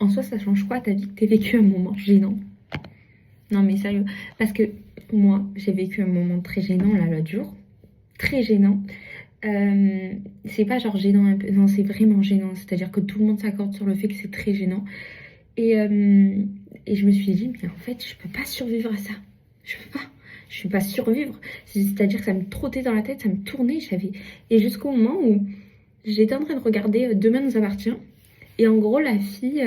en soi, ça change quoi ta vie que t'aies vécu un moment gênant? Non, mais sérieux. Parce que moi, j'ai vécu un moment très gênant là l'autre jour. Très gênant. C'est pas genre gênant un peu. Non, c'est vraiment gênant. C'est-à-dire que tout le monde s'accorde sur le fait que c'est très gênant. Et je me suis dit, mais en fait, je peux pas survivre à ça. Je peux pas. Je peux pas survivre. C'est-à-dire que ça me trottait dans la tête, ça me tournait. Et jusqu'au moment où j'étais en train de regarder Demain nous appartient. Et en gros, la fille,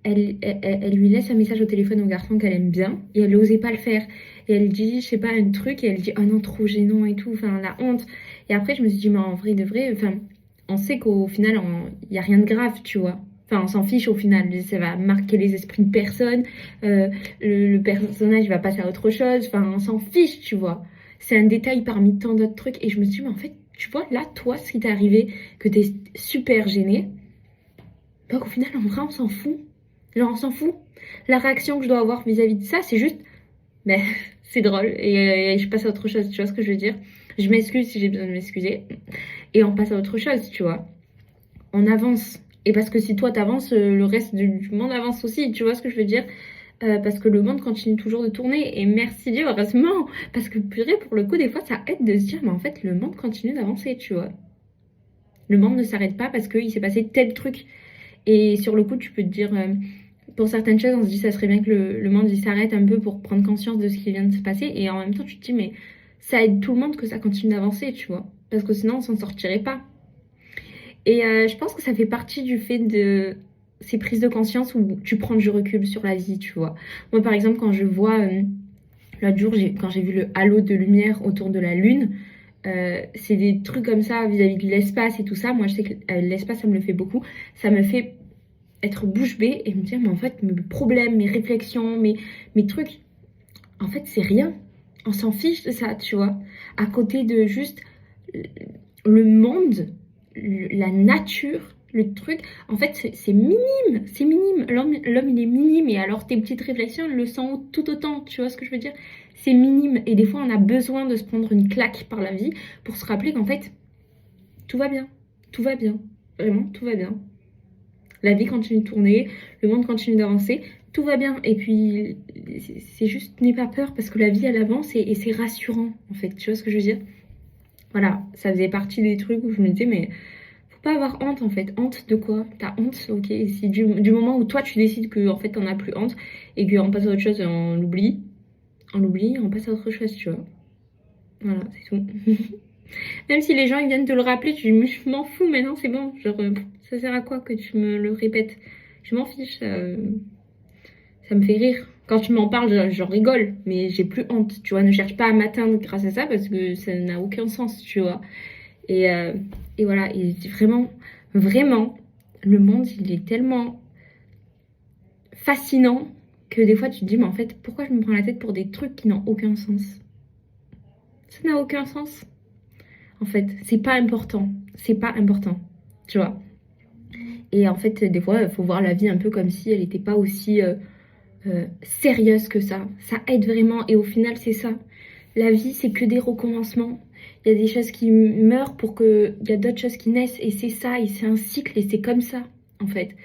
elle lui laisse un message au téléphone au garçon qu'elle aime bien. Et elle n'osait pas le faire. Et elle dit, je sais pas, un truc. Et elle dit, oh non, trop gênant et tout. Enfin, la honte. Et après, je me suis dit, mais en vrai de vrai, enfin, on sait qu'au final, il n'y a rien de grave, tu vois. Enfin, on s'en fiche au final. Ça va marquer les esprits de personne. Le personnage va passer à autre chose. Enfin, on s'en fiche, tu vois. C'est un détail parmi tant d'autres trucs. Et je me suis dit, mais en fait, tu vois, là, toi, ce qui t'est arrivé, que t'es super gênée, bah, au final, en vrai, on s'en fout. Genre, on s'en fout. La réaction que je dois avoir vis-à-vis de ça, c'est juste, ben, c'est drôle. Et je passe à autre chose, tu vois ce que je veux dire? Je m'excuse si j'ai besoin de m'excuser. Et on passe à autre chose, tu vois. On avance. Et parce que si toi t'avances, le reste du monde avance aussi, tu vois ce que je veux dire? Parce que le monde continue toujours de tourner. Et merci Dieu, heureusement. Parce que purée, pour le coup, des fois, ça aide de se dire, mais en fait, le monde continue d'avancer, tu vois. Le monde ne s'arrête pas parce qu'il s'est passé tel truc. Et sur le coup, tu peux te dire, pour certaines choses, on se dit, ça serait bien que le monde il s'arrête un peu pour prendre conscience de ce qui vient de se passer. Et en même temps, tu te dis, mais ça aide tout le monde que ça continue d'avancer, tu vois. Parce que sinon, on s'en sortirait pas. Et je pense que ça fait partie du fait de ces prises de conscience où tu prends du recul sur la vie, tu vois. Moi, par exemple, quand je vois, l'autre jour, quand j'ai vu le halo de lumière autour de la Lune, c'est des trucs comme ça vis-à-vis de l'espace et tout ça. Moi, je sais que l'espace, ça me le fait beaucoup. Ça me fait être bouche bée et me dire, mais en fait, mes problèmes, mes réflexions, mes trucs, en fait, c'est rien. On s'en fiche de ça, tu vois. À côté de juste le monde, la nature, le truc, en fait, c'est minime, c'est minime. L'homme, il est minime et alors tes petites réflexions, elles le sont tout autant, tu vois ce que je veux dire? C'est minime et des fois, on a besoin de se prendre une claque par la vie pour se rappeler qu'en fait, tout va bien, tout va bien, vraiment, tout va bien. La vie continue de tourner, le monde continue d'avancer, tout va bien. Et puis, c'est juste, n'aie pas peur parce que la vie, elle avance et c'est rassurant, en fait. Tu vois ce que je veux dire? Voilà, ça faisait partie des trucs où je me disais, mais faut pas avoir honte, en fait. Honte de quoi? T'as honte, ok. Si du moment où toi, tu décides que, en fait, t'en as plus honte et qu'on passe à autre chose et on l'oublie, on passe à autre chose, tu vois. Voilà, c'est tout. Même si les gens ils viennent te le rappeler, tu dis, mais je m'en fous maintenant, c'est bon. Genre, ça sert à quoi que tu me le répètes? Je m'en fiche, ça me fait rire. Quand tu m'en parles, j'en rigole, mais j'ai plus honte, tu vois. Ne cherche pas à m'atteindre grâce à ça parce que ça n'a aucun sens, tu vois. Et, euh, et voilà, et vraiment, vraiment, le monde, il est tellement fascinant que des fois tu te dis, mais en fait, pourquoi je me prends la tête pour des trucs qui n'ont aucun sens? Ça n'a aucun sens. En fait, c'est pas important. C'est pas important, tu vois. Et en fait, des fois, il faut voir la vie un peu comme si elle n'était pas aussi sérieuse que ça. Ça aide vraiment. Et au final, c'est ça. La vie, c'est que des recommencements. Il y a des choses qui meurent pour que... Il y a d'autres choses qui naissent. Et c'est ça. Et c'est un cycle. Et c'est comme ça, en fait.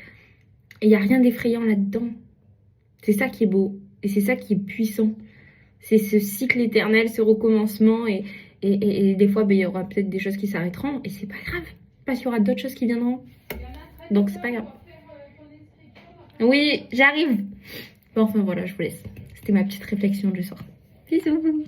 Et il n'y a rien d'effrayant là-dedans. C'est ça qui est beau. Et c'est ça qui est puissant. C'est ce cycle éternel, ce recommencement. Et des fois, ben, il y aura peut-être des choses qui s'arrêteront. Et c'est pas grave. Parce qu'il y aura d'autres choses qui viendront. Donc c'est pas grave. Oui, j'arrive. Bon, enfin voilà, je vous laisse. C'était ma petite réflexion du soir. Bisous.